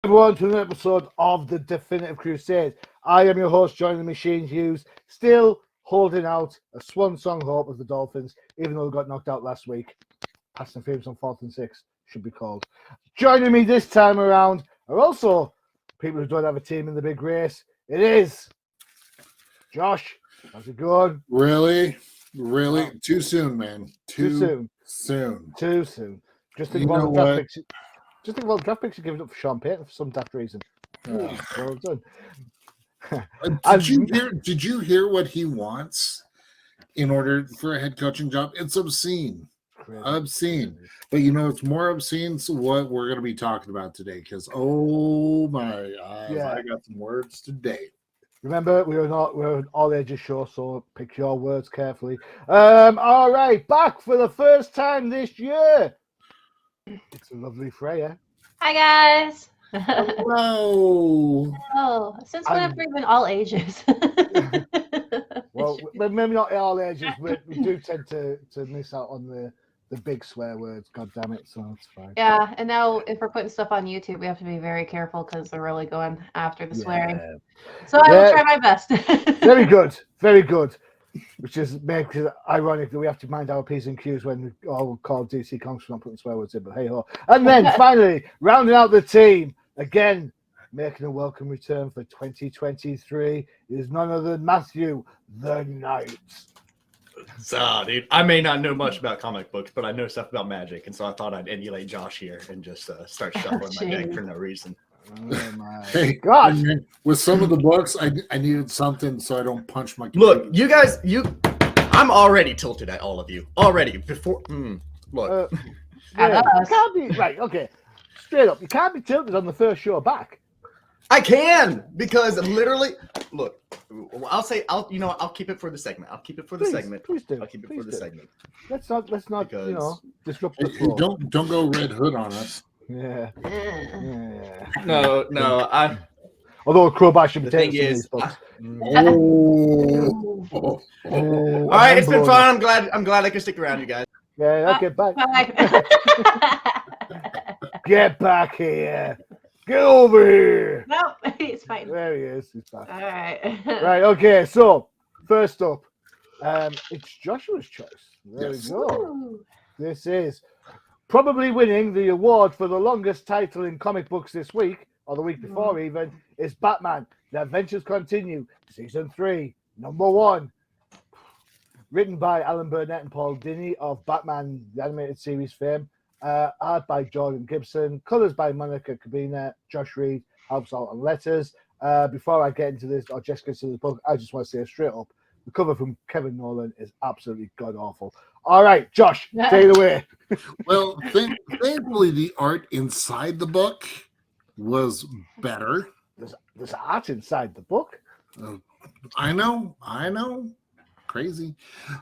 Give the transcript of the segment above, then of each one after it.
Everyone to another episode of the Definitive Crusade. I am your host, joining the machine, Hughes, still holding out a swan song hope of the Dolphins, even though they got knocked out last week. Past and Furious on 4th and 6th should be called. Joining me this time around are also people who don't have a team in the big race. It is Josh. How's it going? Really? Too soon, man. Too soon. Just think about the draft picks. Just think about the draft picks you're giving up for Sean Payton for some daft reason. Well done. Did you hear what he wants in order for a head coaching job? It's obscene. Crazy. Obscene. But you know, it's more obscene so what we're going to be talking about today because, oh my eyes, I got some words today. Remember, we're an all ages show, so pick your words carefully. All right, back for the first time this year. It's a lovely Freyja. Hi guys. Hello. Oh, since when have we been all ages? Well, maybe not all ages, but we do tend to miss out on the big swear words. God damn it! So it's fine. Yeah, and now if we're putting stuff on YouTube, we have to be very careful because they're really going after the swearing. So I will try my best. Very good, very good. Which makes it ironic that we have to mind our P's and Q's when we all call DC Comics for not putting swear words in, but hey ho. And then finally, rounding out the team, again, making a welcome return for 2023 is none other than Matthew the Knight. So, dude, I may not know much about comic books, but I know stuff about magic, and so I thought I'd emulate Josh here and just start shuffling my deck for no reason. Oh my God! With some of the books, I needed something so I don't punch my computer. Look, you guys, I'm already tilted at all of you already. Before, look, you can't be right. Okay, straight up, you can't be tilted on the first show back. I can because literally, look, I'll keep it for the segment. I'll keep it for the segment. Please do. I'll keep it for the segment. Let's not because, disrupt the flow. Don't go Red Hood on us. Yeah. No. Although a crowbar should be the thing taken is, from all right, it's been fun. I'm glad I could stick around, you guys. Yeah. Okay. Bye. Get back here. Get over here. No, it's fine. There he is. He's back. All right. Right. Okay. So first up, it's Joshua's choice. There we go. Ooh. This is probably winning the award for the longest title in comic books this week, or the week before even, is Batman. The Adventures Continue, Season 3, Number 1. Written by Alan Burnett and Paul Dini of Batman, the animated series fame. Art by Jordan Gibson. Colors by Monica Cabina. Josh Reed helps out on letters. Before I get into this, or just get into the book, I just want to say straight up, the cover from Kevin Nolan is absolutely god-awful. All right, Josh, take it away. Well, thankfully, the art inside the book was better. There's art inside the book. I know. Crazy.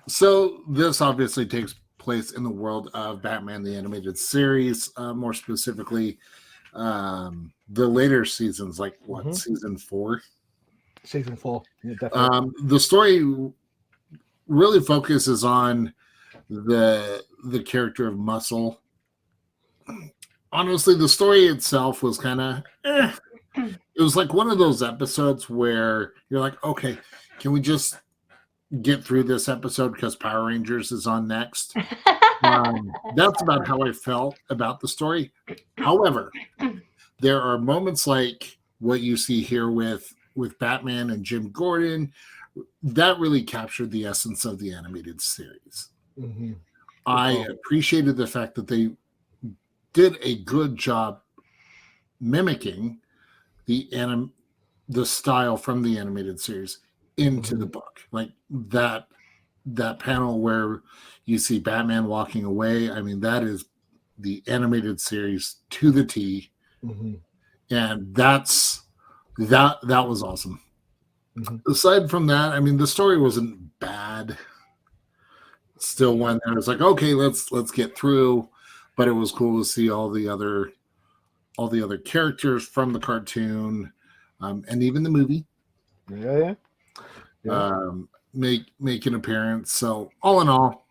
So this obviously takes place in the world of Batman, the animated series, more specifically, the later seasons, like season 4? Season 4, yeah, definitely. The story really focuses on the character of Muscle. Honestly, the story itself was kind of it was like one of those episodes where you're like, okay, can we just get through this episode because Power Rangers is on next? That's about how I felt about the story. However, there are moments like what you see here with Batman and Jim Gordon that really captured the essence of the animated series. Mm-hmm. I appreciated the fact that they did a good job mimicking the style from the animated series into the book. Like that panel where you see Batman walking away. I mean, that is the animated series to the T. Mm-hmm. And that was awesome. Mm-hmm. Aside from that, I mean, the story wasn't bad. Still one that was like, okay, let's get through, but it was cool to see all the other characters from the cartoon, and even the movie. Yeah. Make an appearance. So all in all,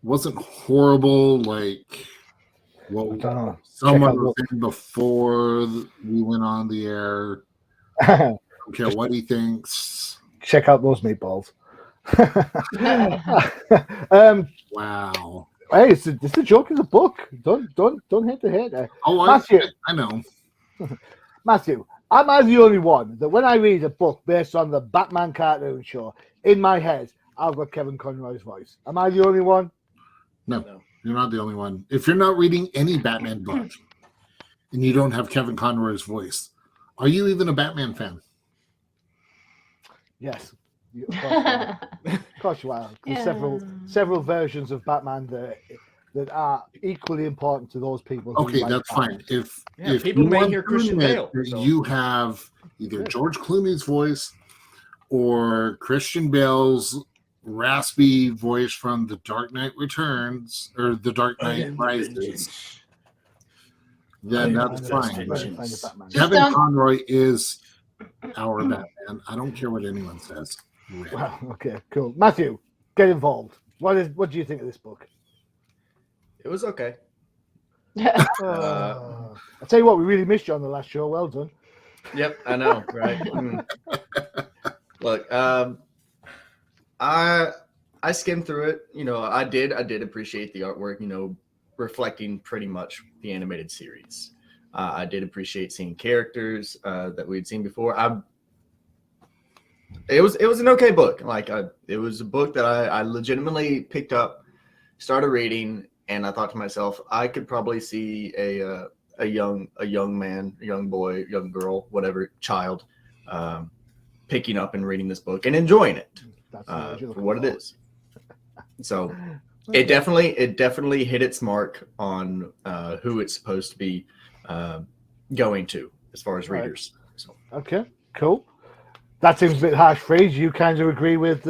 wasn't horrible. Like Well, I don't know. some Check other out thing before we went on the air. I don't care what he thinks. Check out those meatballs. Wow. Hey, it's a joke in the book. Don't hate the hater. Oh, Matthew. I know. Matthew, am I the only one that when I read a book based on the Batman cartoon show, in my head, I've got Kevin Conroy's voice? Am I the only one? No, you're not the only one. If you're not reading any Batman book and you don't have Kevin Conroy's voice, are you even a Batman fan? Yes. Of course you are. There's several versions of Batman that are equally important to those people. Okay, that's fine. If people you may want hear to Christian admit Bale, that so. you have either George Clooney's voice or Christian Bale's raspy voice from The Dark Knight Returns or The Dark Knight Rises, then that's fine. Kevin Conroy is our Batman. I don't care what anyone says. Well, okay, cool. Matthew, get involved. What do you think of this book? It was okay. I'll tell you what, we really missed you on the last show. Well done. Yep, I know, right? Look, I skimmed through it. I did appreciate the artwork. Reflecting pretty much the animated series. I did appreciate seeing characters that we'd seen before. It was an okay book. It was a book that I legitimately picked up, started reading, and I thought to myself, I could probably see a young man, a young boy, young girl, whatever, child, picking up and reading this book and enjoying it for what it is. So it definitely hit its mark on who it's supposed to be going to as far as readers. So. Okay, cool. That seems a bit harsh phrase. You kind of agree with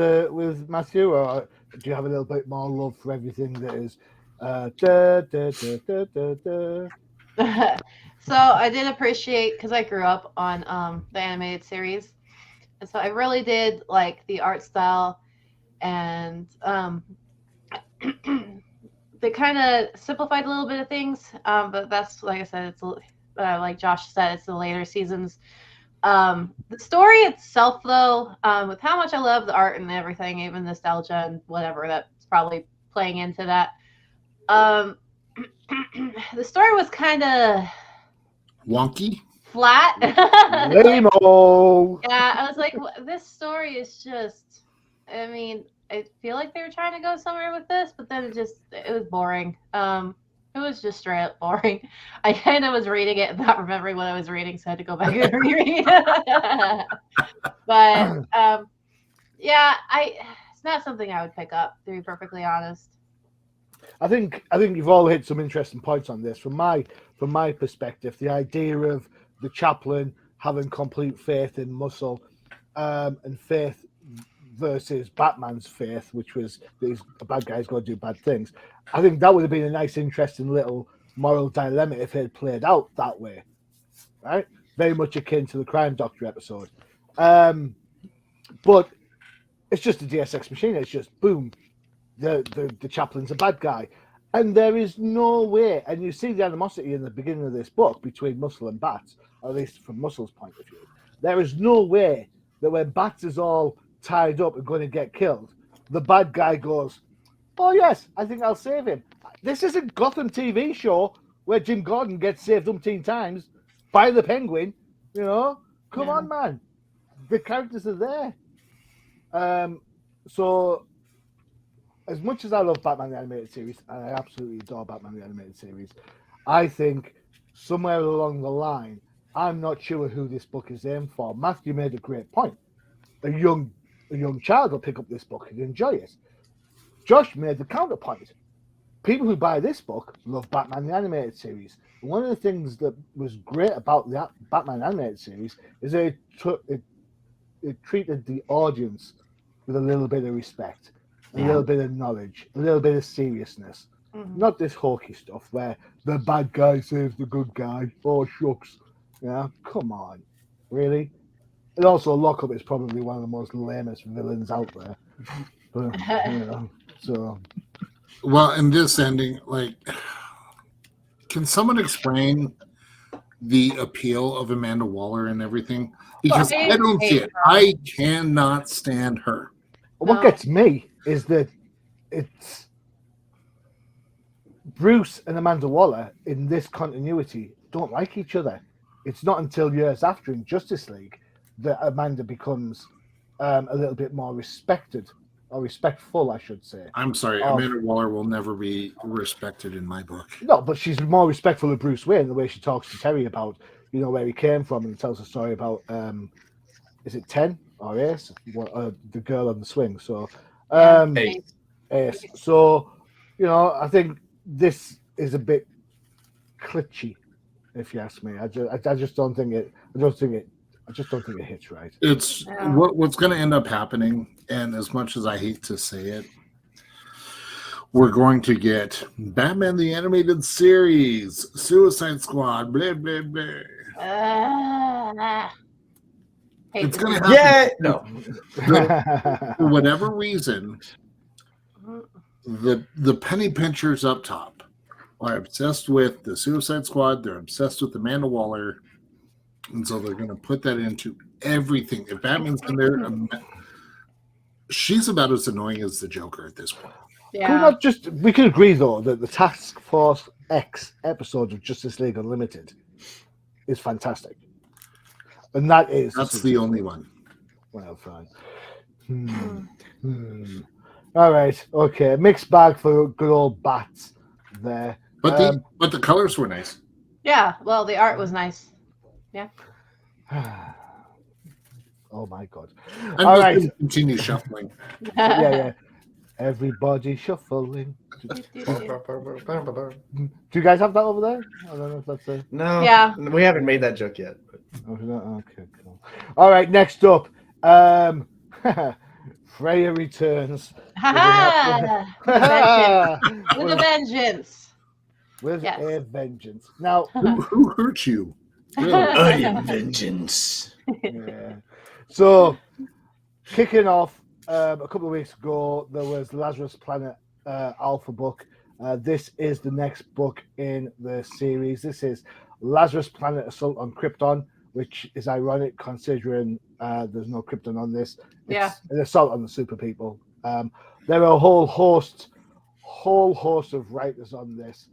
Matthew, or do you have a little bit more love for everything that is? So I did appreciate, because I grew up on the animated series, and so I really did like the art style, and they kind of simplified a little bit of things, but that's, like I said, it's like Josh said, it's the later seasons. The story itself, though, with how much I love the art and everything, even nostalgia and whatever that's probably playing into that, the story was kind of wonky, flat. Lame-o. Yeah, I was like, this story is just, I mean, I feel like they were trying to go somewhere with this, but then it was boring. It was just straight up boring. I kind of was reading it and not remembering what I was reading, so I had to go back and reread. But yeah, it's not something I would pick up, to be perfectly honest. I think you've all hit some interesting points on this. From my perspective, the idea of the chaplain having complete faith in Muscle, and faith versus Batman's faith, which was these bad guys got to do bad things. I think that would have been a nice, interesting little moral dilemma if it had played out that way, right? Very much akin to the Crime Doctor episode. But it's just a Deus Ex Machina. It's just boom, the chaplain's a bad guy, and there is no way. And you see the animosity in the beginning of this book between Muscle and Bats, or at least from Muscle's point of view. There is no way that when Bats is all tied up and going to get killed, the bad guy goes, "Oh yes, I think I'll save him." This isn't Gotham TV show where Jim Gordon gets saved umpteen times by the Penguin. Come on, man. The characters are there. So as much as I love Batman the Animated Series, and I absolutely adore Batman the Animated Series, I think somewhere along the line, I'm not sure who this book is aimed for. Matthew made a great point. A young child will pick up this book and enjoy it. Josh made the counterpoint. People who buy this book love Batman the Animated Series. And one of the things that was great about the Batman Animated Series is it treated the audience with a little bit of respect, a little bit of knowledge, a little bit of seriousness. Mm-hmm. Not this hokey stuff where the bad guy saves the good guy. Oh, shucks. Yeah, come on. Really? And also, Lockup is probably one of the most lamest villains out there. But, so. Well, in this ending, Can someone explain the appeal of Amanda Waller and everything? Because Well, I don't see it. I cannot stand her. What gets me is that it's Bruce and Amanda Waller in this continuity don't like each other. It's not until years after in Justice League that Amanda becomes a little bit more respected, or respectful, I should say. I'm sorry, Amanda Waller will never be respected in my book. No, but she's more respectful of Bruce Wayne, the way she talks to Terry about, where he came from, and tells a story about, is it 10 or Ace? The girl on the swing. So, Ace. So, I think this is a bit glitchy, if you ask me. I just don't think it. I just don't think it hits right. It's what's going to end up happening, and as much as I hate to say it, we're going to get Batman the Animated Series, Suicide Squad, blah blah blah. It's going to happen. Yeah, no. For whatever reason, the penny pinchers up top are obsessed with the Suicide Squad. They're obsessed with Amanda Waller. And so they're going to put that into everything. If Batman's in there, she's about as annoying as the Joker at this point. Yeah. We can agree, though, that the Task Force X episode of Justice League Unlimited is fantastic. And that's the only one. Well, fine. All right. Okay. Mixed bag for good old Bats there. But the colors were nice. Yeah. Well, the art was nice. Yeah. Oh my God! All right, continue shuffling. Yeah. Everybody shuffling. Do you guys have that over there? I don't know if that's it. No. Yeah. We haven't made that joke yet. Okay, cool. All right, next up, Freyja returns. With a vengeance. With a vengeance. Now, who hurt you? I am vengeance. Yeah. So, kicking off a couple of weeks ago, there was Lazarus Planet Alpha book. This is the next book in the series. This is Lazarus Planet Assault on Krypton, which is ironic considering there's no Krypton on this. It's an assault on the super people. There are a whole host of writers on this.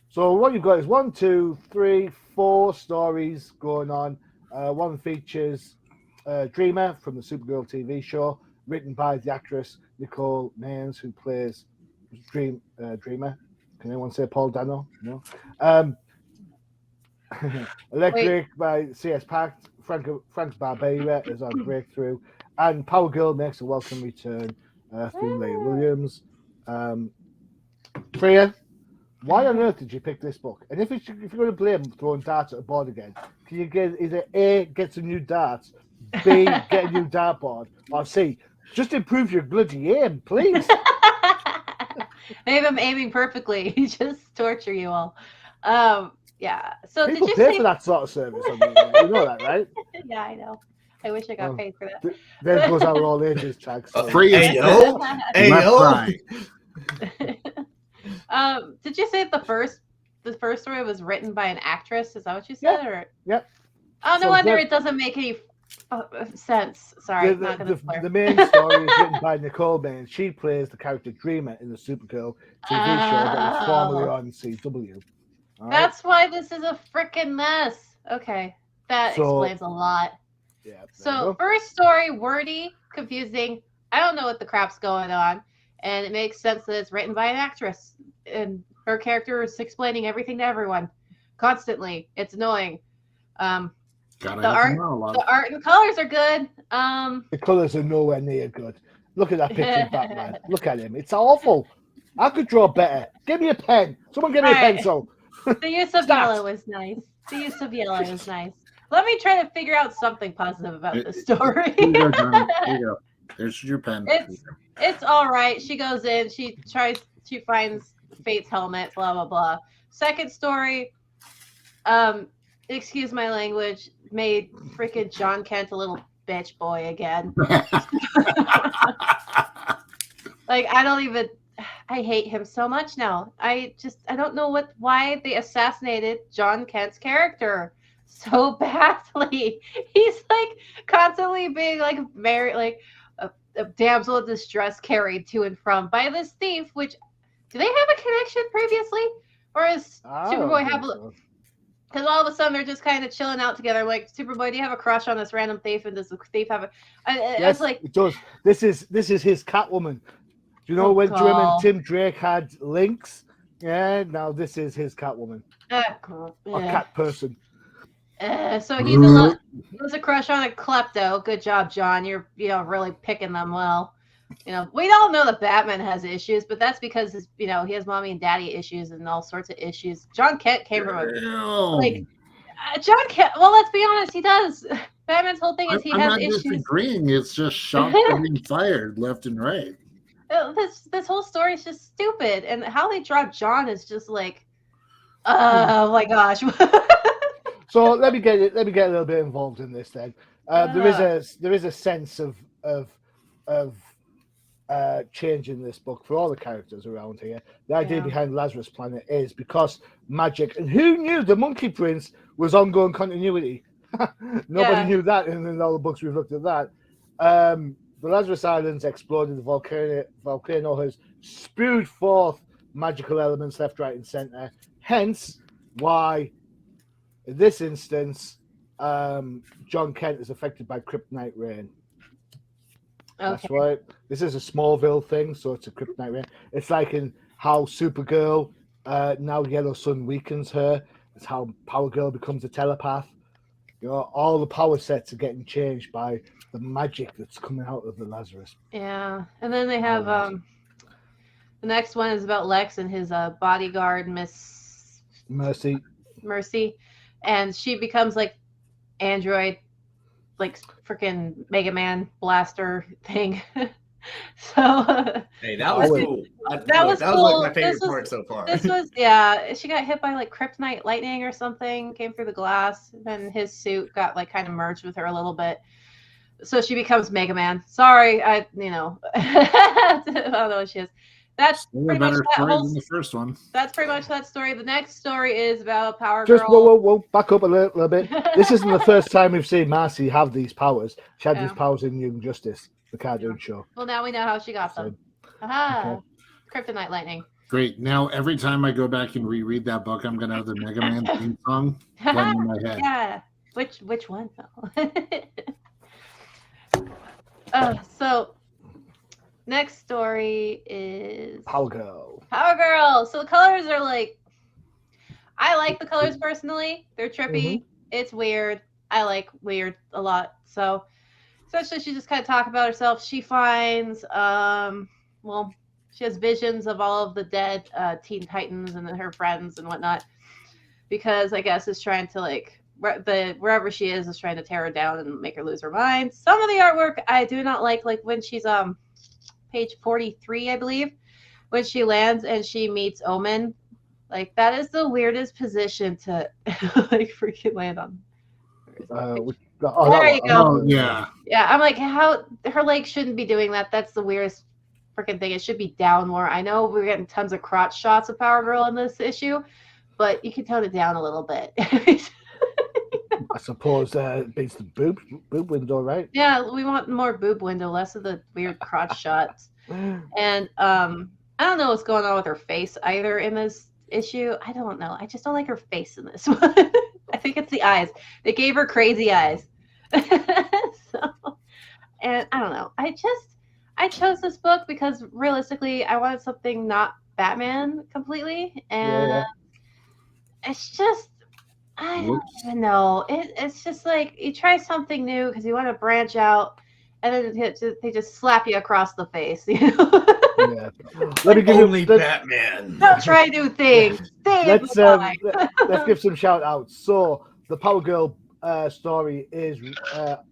So what you've got is 1, 2, 3, 4 stories going on. One features Dreamer from the Supergirl TV show, written by the actress Nicole Maines, who plays Dreamer. Can anyone say Paul Dano? No. Electric by C.S. Pact. Frank Barbera is on Breakthrough. And Power Girl makes a welcome return through Leigh Williams. Freyja, why on earth did you pick this book? And if you're going to blame throwing darts at a board again, can you either A, get some new darts, B, get a new dartboard, or C, just improve your bloody aim, please? Maybe I'm aiming perfectly. Just torture you all. Yeah. So people did you pay for that sort of service. I mean, you know that, right? Yeah, I know. I wish I got paid for that. There goes our all ages tag. Freyja, did you say the first story was written by an actress? Is that what you said? Yeah. Or? Yep. Oh, no wonder it doesn't make any sense. Sorry, the main story is written by Nicole Maines. She plays the character Dreamer in the Supergirl TV show that was formerly on CW. All That's why this is a freaking mess. Okay, that explains a lot. Yeah. So first story, wordy, confusing. I don't know what the crap's going on, and it makes sense that it's written by an actress, and her character is explaining everything to everyone constantly. It's annoying. The art and colors are good. The colors are nowhere near good. Look at that picture of Batman. Look at him. It's awful. I could draw better. Give me a pen. Someone give me a pencil. The use of yellow is nice. Let me try to figure out something positive about this story. Here you go. There's your pen. It's all right. She goes in. She finds Fate's helmet. Blah blah blah. Second story. Excuse my language. Made freaking John Kent a little bitch boy again. Like I don't even. I hate him so much now. I don't know why they assassinated John Kent's character so badly. He's like constantly being like married, like a damsel in distress carried to and from by this thief. Which, do they have a connection previously, or is Superboy have? Because all of a sudden they're just kind of chilling out together. Like, Superboy, do you have a crush on this random thief? And does the thief have a? Yes, like, it does. This is his Catwoman. Do you know when Jim and Tim Drake had links? Yeah, now this is his Catwoman. A cat person. So he has a crush on a klepto. Good job, John. You're really picking them well. We all know that Batman has issues, but that's because he has mommy and daddy issues and all sorts of issues. John Kent came from John Kent. Well, let's be honest, he does. Batman's whole thing is he has issues. I'm not disagreeing. It's just shots being fired left and right. This whole story is just stupid, and how they draw John is just like, oh my gosh. So let me get a little bit involved in this then. There is a sense of change in this book for all the characters around here. The idea behind Lazarus Planet is because magic, and who knew the Monkey Prince was ongoing continuity? Nobody knew that, and in all the books we've looked at that. The Lazarus Islands exploded. The volcano has spewed forth magical elements left, right, and center. Hence, why in this instance, John Kent is affected by kryptonite rain. Okay. That's right. This is a Smallville thing, so it's a kryptonite rain. It's like in how Supergirl, now Yellow Sun weakens her. It's how Power Girl becomes a telepath. All the power sets are getting changed by the magic that's coming out of the Lazarus. Yeah, and then they have the next one is about Lex and his bodyguard, Miss Mercy, and she becomes like android, like freaking Mega Man blaster thing. So hey, that was cool. That was like my favorite part so far. This was she got hit by like kryptonite lightning or something, came through the glass, then his suit got like kind of merged with her a little bit. So she becomes Mega Man. Sorry, I don't know what she is. That's pretty much that whole than the first one. That's pretty much that story. The next story is about Power Girl. Whoa, back up a little bit. This isn't the first time we've seen Marcy have these powers. She had these powers in Young Justice, the cartoon show. Well, now we know how she got them. Aha! Okay. Kryptonite lightning. Great. Now every time I go back and reread that book, I'm gonna have the Mega Man theme song playing in my head. Yeah. Which one though? So next story is Power Girl. So the colors are like, I like the colors personally. They're trippy. It's weird. I like weird a lot. So especially she just kind of talk about herself. She finds she has visions of all of the dead Teen Titans and then her friends and whatnot, because I guess is trying to like wherever she is trying to tear her down and make her lose her mind. Some of the artwork I do not like when she's page 43, I believe, when she lands and she meets Omen. Like, that is the weirdest position to like freaking land on. There you go. Oh, yeah. Yeah, I'm like, how her leg shouldn't be doing that. That's the weirdest freaking thing. It should be down more. I know we're getting tons of crotch shots of Power Girl in this issue, but you can tone it down a little bit. I suppose it beats the boob window, right? Yeah, we want more boob window, less of the weird crotch shots. And I don't know what's going on with her face either in this issue. I don't know. I just don't like her face in this one. I think it's the eyes. They gave her crazy eyes. And I don't know. I chose this book because realistically, I wanted something not Batman completely, and it's just. I don't even know. It's just like you try something new because you want to branch out, and then they just slap you across the face. You know? Yeah. Let me give Batman. Don't try new things. Let's give some shout outs. So the Power Girl story is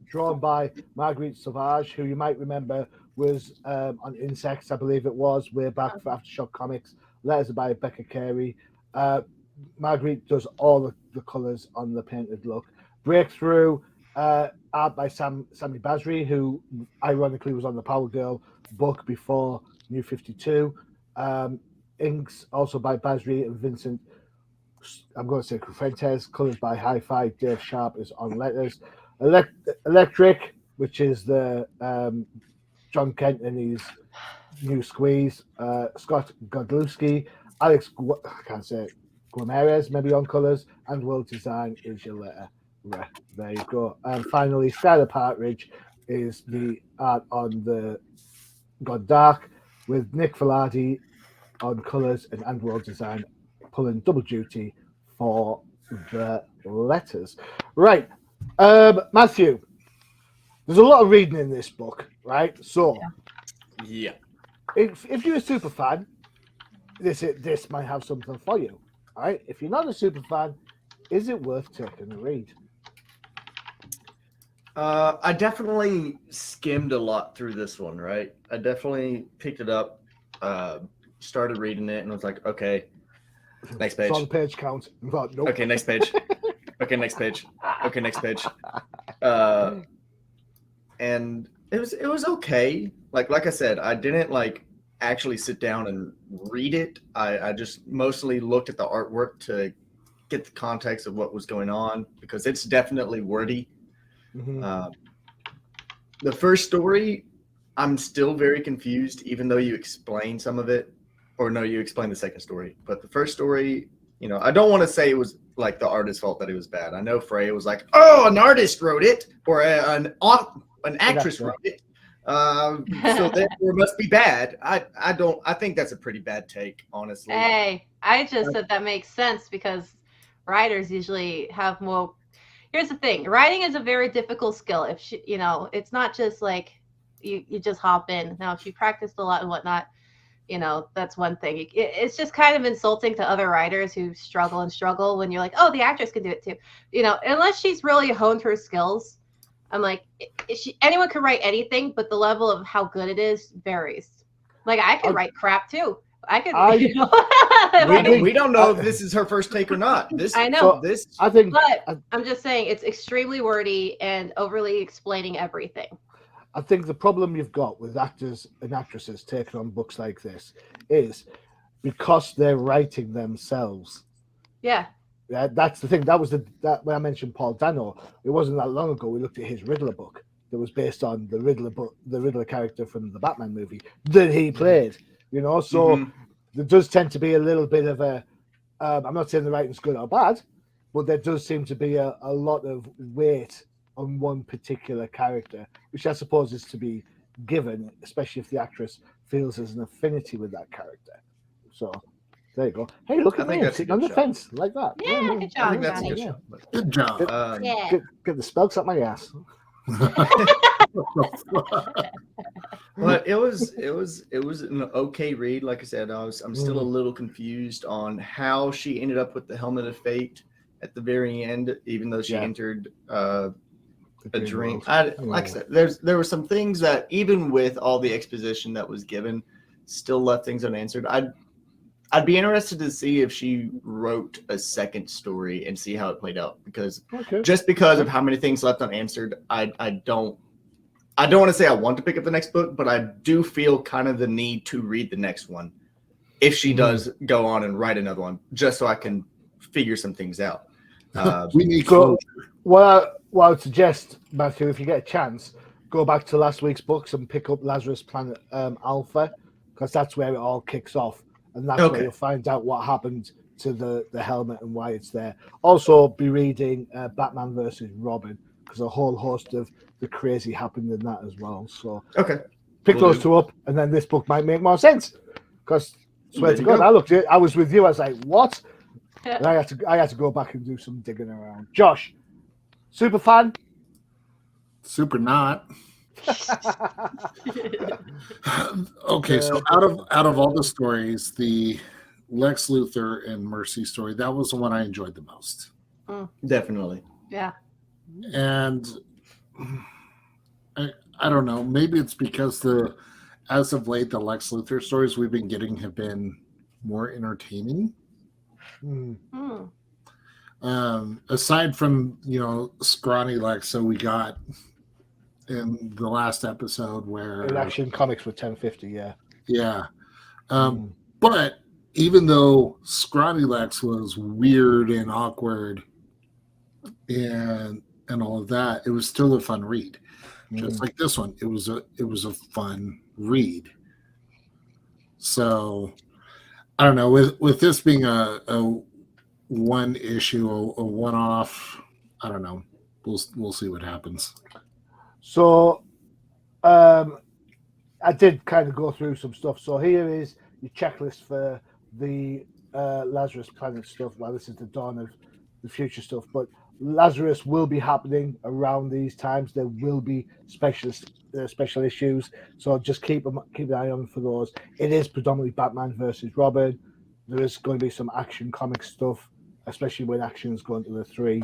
drawn by Marguerite Sauvage, who you might remember was on Insects, I believe it was, way back for Aftershock Comics. Letters are by Becca Carey. Marguerite does all the colours on the painted look. Breakthrough art by Sammy Basri, who ironically was on the Power Girl book before New 52. Inks also by Basri and Vincent. I'm going to say Fuentes. Colors by Hi-Fi. Dave Sharp is on letters. Electric, which is the John Kent and his new squeeze. Scott Godlewski. I can't say it. Guimarães, maybe on colors. And World Design is your letter. Right, there you go. And finally, Skylar Partridge is the art on the God Dark with Nick Filardi on colours and World Design pulling double duty for the letters. Right, Matthew, there's a lot of reading in this book, right? So, Yeah. if you're a super fan, this might have something for you. All right, if you're not a super fan, is it worth taking a read? I definitely skimmed a lot through this one, right? I definitely picked it up, started reading it, and was like, okay, next page. It's on page count. But nope. Okay, next page. Okay, next page. Okay, next page. And it was okay. Like I said, I didn't like actually sit down and read it. I just mostly looked at the artwork to get the context of what was going on because it's definitely wordy. Mm-hmm. The first story, I'm still very confused, even though you explain some of it, or no, you explain the second story. But the first story, you know, I don't want to say it was like the artist's fault that it was bad. I know Freyja was like, "Oh, an artist wrote it, or an actress wrote it, so therefore it must be bad." I think that's a pretty bad take, honestly. Hey, I just said that makes sense because writers usually have more. Here's the thing: writing is a very difficult skill. It's not just like you just hop in. Now, if you practiced a lot and whatnot, that's one thing. It's just kind of insulting to other writers who struggle when you're like, oh, the actress can do it too. Unless she's really honed her skills. I'm like, anyone can write anything, but the level of how good it is varies. Like I could write crap too. We don't know if this is her first take or not. I know. But I'm just saying it's extremely wordy and overly explaining everything. I think the problem you've got with actors and actresses taking on books like this is because they're writing themselves. Yeah. That's the thing. That was that when I mentioned Paul Dano. It wasn't that long ago we looked at his Riddler book that was based on the Riddler character from the Batman movie that he played. So there does tend to be a little bit of a. I'm not saying the writing's good or bad, but there does seem to be a lot of weight on one particular character, which I suppose is to be given, especially if the actress feels there's an affinity with that character. So there you go. Hey, look at me sitting on the fence like that. Yeah, good job, I think that's a Johnny. good job. Good job. Get the spelks up my ass. But it was an okay read. Like I said, I'm still a little confused on how she ended up with the Helmet of Fate at the very end, even though she entered a dream. Like I said, there were some things that even with all the exposition that was given, still left things unanswered. I'd be interested to see if she wrote a second story and see how it played out because just because of how many things left unanswered, I don't want to say I want to pick up the next book, but I do feel kind of the need to read the next one if she does go on and write another one, just so I can figure some things out. We need so what I would suggest, Matthew, if you get a chance, go back to last week's books and pick up Lazarus Planet Alpha, because that's where it all kicks off. And that's where you'll find out what happened to the helmet and why it's there. Also, be reading Batman versus Robin, because a whole host of the crazy happened in that as well. So pick those two up, and then this book might make more sense. Because swear to God, I was with you. I was like, what? And I had to go back and do some digging around. Josh, super fan? Super not. Okay, so out of all the stories, the Lex Luthor and Mercy story, that was the one I enjoyed the most. Definitely. Yeah. And I don't know, maybe it's because as of late the Lex Luthor stories we've been getting have been more entertaining. Aside from scrawny Lex, so we got in the last episode where in Action Comics with 1050, But even though Scrawny Lex was weird and awkward and all of that, it was still a fun read. Just like this one, it was a fun read. So I don't know, with this being a one issue, a one off, I don't know. We'll see what happens. So I did kind of go through some stuff. So here is your checklist for the Lazarus Planet stuff. Well, this is the dawn of the future stuff, but Lazarus will be happening around these times. There will be special issues, so just keep an eye on for those. It is predominantly Batman versus Robin. There is going to be some Action Comics stuff, especially when Action is going to the three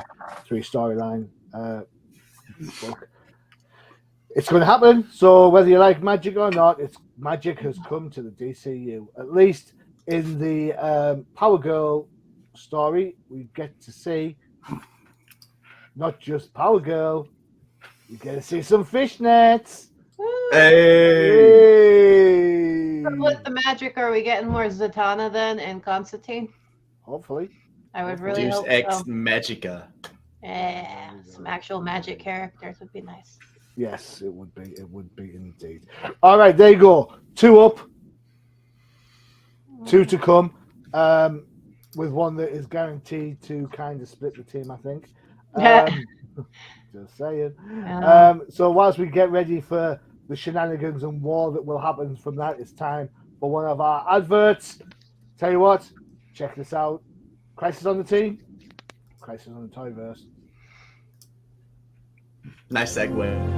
storyline book. It's going to happen. So whether you like magic or not, magic has come to the DCU. At least in the Power Girl story, we get to see not just Power Girl. You get to see some fishnets. Hey! With the magic, are we getting more Zatanna then and Constantine? Hopefully. I would really Deus hope Ex so. Magica. Yeah, some actual magic characters would be nice. Yes, it would be. It would be indeed. All right, there you go. 2 up, 2 to come. With one that is guaranteed to kind of split the team, I think. Just saying. So whilst we get ready for the shenanigans and war that will happen from that, it's time for one of our adverts. Tell you what, check this out. Crisis on the Team, Crisis on the Toyverse. Nice segue.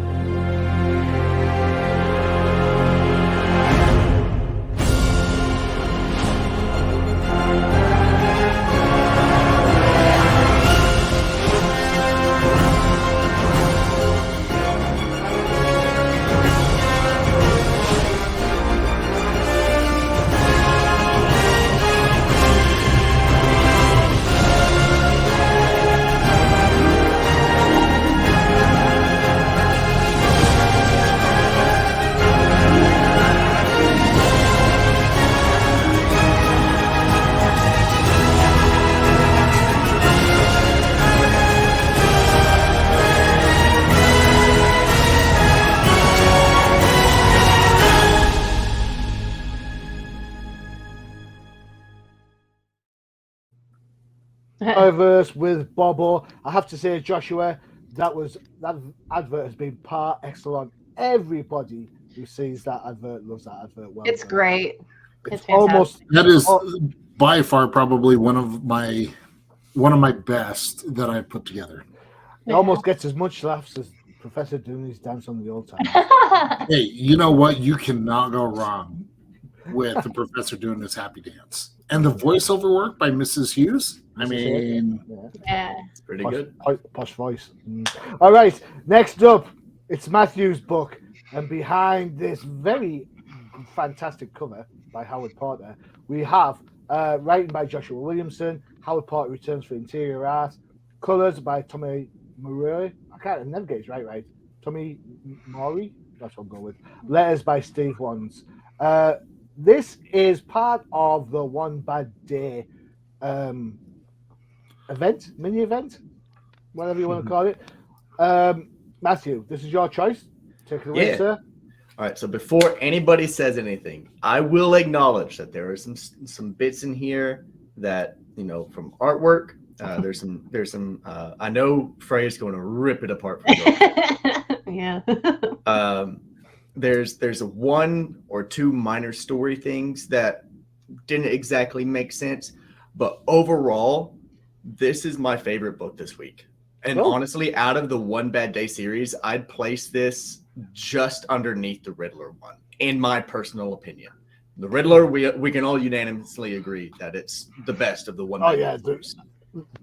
Toyverse with Bobo. I have to say, Joshua, that advert has been par excellent. Everybody who sees that advert loves that advert. Well, It's great. It's almost That is by far probably one of my best that I put together. It almost gets as much laughs as Professor Dooney's Dance on the Old Time. Hey, you know what? You cannot go wrong with the Professor doing his happy dance. And the voiceover work by Mrs. Hughes. I mean, Yeah. It's pretty good. Posh voice. All right, next up, it's Matthew's book. And behind this very fantastic cover by Howard Porter, we have writing by Joshua Williamson. Howard Porter returns for interior art. Colors by Tommy Murray. I never get his right. Tommy Mori. That's what I'll go with. Letters by Steve Wands. This is part of the One Bad Day mini event, whatever you want to call it. Matthew, this is your choice. Take it away, sir. All right. So before anybody says anything, I will acknowledge that there are some bits in here that, you know, from artwork. There's some. I know Freyja's going to rip it apart. Yeah. There's a 1 or 2 minor story things that didn't exactly make sense, but overall, this is my favorite book this week. And honestly, out of the One Bad Day series, I'd place this just underneath the Riddler one, in my personal opinion. The Riddler, we can all unanimously agree that it's the best of the One Bad Day books.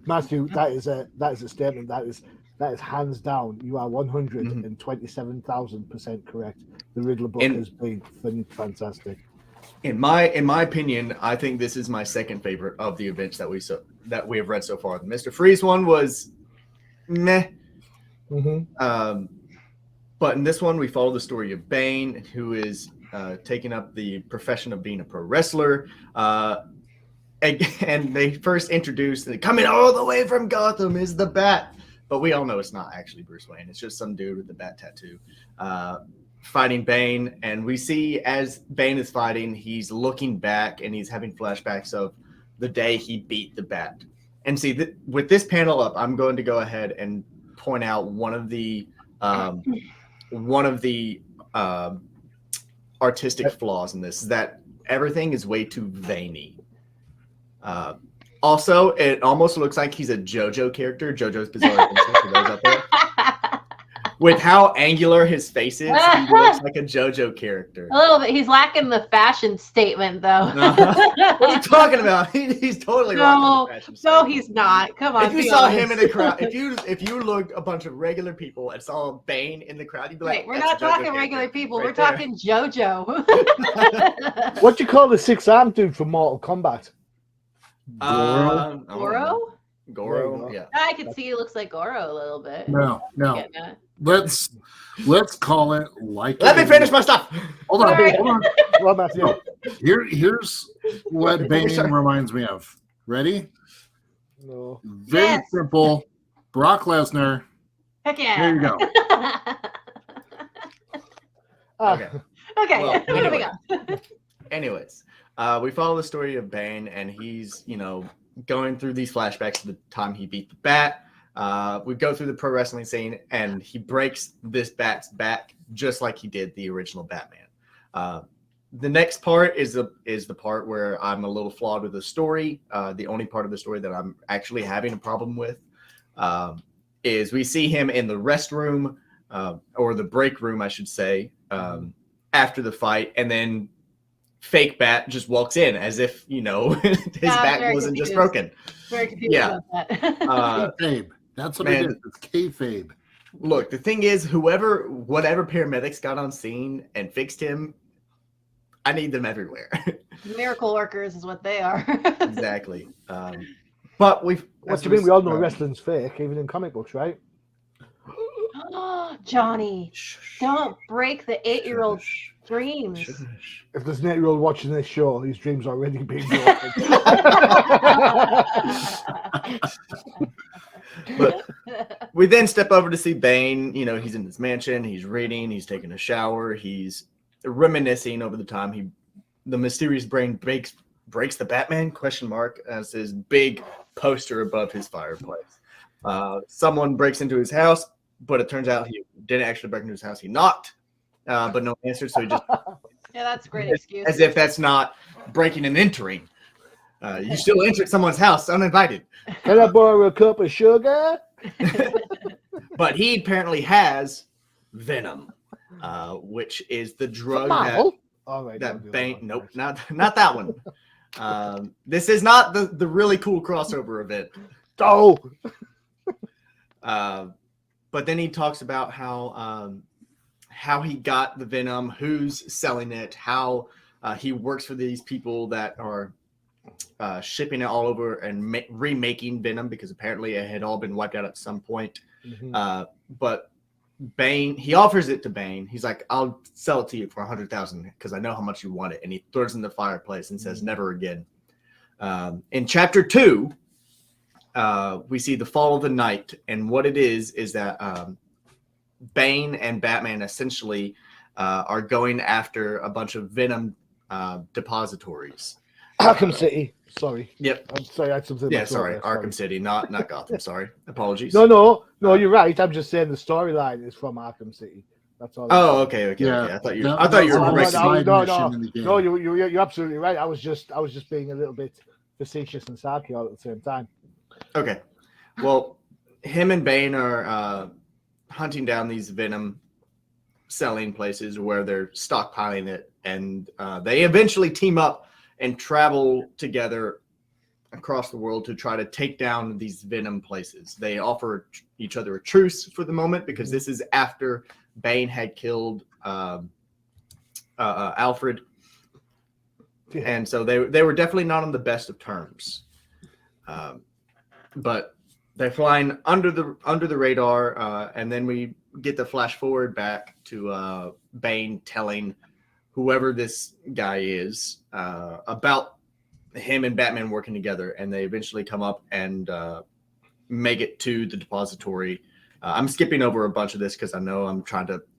Matthew, that is a statement. That is hands down. You are 127,000% correct. The Riddler book has been fantastic. In my opinion, I think this is my second favorite of the events that we have read so far. The Mr. Freeze one was meh. Mm-hmm. But in this one, we follow the story of Bane, who is taking up the profession of being a pro wrestler. And they first introduced, coming all the way from Gotham is the Bat. But we all know it's not actually Bruce Wayne. It's just some dude with the bat tattoo fighting Bane. And we see as Bane is fighting, he's looking back and he's having flashbacks of the day he beat the Bat. And see, with this panel up, I'm going to go ahead and point out one of the artistic flaws in this, is that everything is way too veiny. Also, it almost looks like he's a JoJo character. JoJo's Bizarre Adventure, for those out there. With how angular his face is, he looks like a JoJo character. A little bit. He's lacking the fashion statement, though. What are you talking about? He's totally rocking the fashion No, statement. he's not. Come on. If you saw him in a crowd, if you looked a bunch of regular people and saw Bane in the crowd, you'd be like, Wait, we're not talking regular people. We're there. talking JoJo. What do you call the six-armed dude from Mortal Kombat? Goro? Goro, yeah. I can see he looks like Goro a little bit. No. Let's call it like. Let me finish my stuff. Hold on. Sorry. Hold on. Well, that's it. Here's what Bane reminds me of. Ready? No. Very simple. Brock Lesnar. Heck yeah. There you go. Okay. Okay, Well, moving on. Anyways, we follow the story of Bane, and he's, going through these flashbacks of the time he beat the Bat. We go through the pro wrestling scene, and he breaks this Bat's back just like he did the original Batman. The next part is the part where I'm a little flawed with the story. The only part of the story that I'm actually having a problem with is we see him in the restroom, or the break room, I should say, after the fight, and then fake Bat just walks in as if, his back wasn't just broken. Very confused about that. Kayfabe. That's what Man. it is. It's kayfabe. Look, the thing is, whatever paramedics got on scene and fixed him, I need them everywhere. Miracle workers is what they are. Exactly. But What do you mean? We all know wrestling's fake, even in comic books, right? Johnny, don't break the 8-year-old's dreams. If there's an 8-year-old watching this show, his dreams are already being broken. But we then step over to see Bane. He's in his mansion. He's reading. He's taking a shower. He's reminiscing over the time the mysterious brain breaks the Batman ? As his big poster above his fireplace. Someone breaks into his house, but it turns out he didn't actually break into his house. He knocked, but no one answered, so he just Yeah, that's a great excuse. as if that's not breaking and entering. You still entered someone's house uninvited. Can I borrow a cup of sugar? But he apparently has venom, which is the drug that Bane. Nope, not that one. This is not the really cool crossover event. Oh. But then he talks about how he got the venom, who's selling it, how he works for these people that are shipping it all over and remaking venom, because apparently it had all been wiped out at some point. Mm-hmm. But Bane, he offers it to Bane. He's like, I'll sell it to you for $100,000 because I know how much you want it. And he throws it in the fireplace and says, never again. In chapter 2, we see the fall of the Knight. And what it is that Bane and Batman essentially are going after a bunch of venom depositories. Arkham City. Sorry. Yep. I'm sorry, I had something. Yeah, sorry. Arkham City, not Gotham. Sorry. Apologies. No, you're right. I'm just saying the storyline is from Arkham City. That's all. Oh, okay. Yeah. I thought you were correcting me. No, you're absolutely right. I was just being a little bit facetious and sarky all at the same time. Okay. Well, him and Bane are hunting down these venom selling places where they're stockpiling it, and they eventually team up and travel together across the world to try to take down these venom places. They offer each other a truce for the moment because this is after Bane had killed Alfred. Yeah. And so they were definitely not on the best of terms. But they're flying under the radar, and then we get the flash forward back to Bane telling whoever this guy is about him and Batman working together, and they eventually come up and make it to the depository. I'm skipping over a bunch of this because I know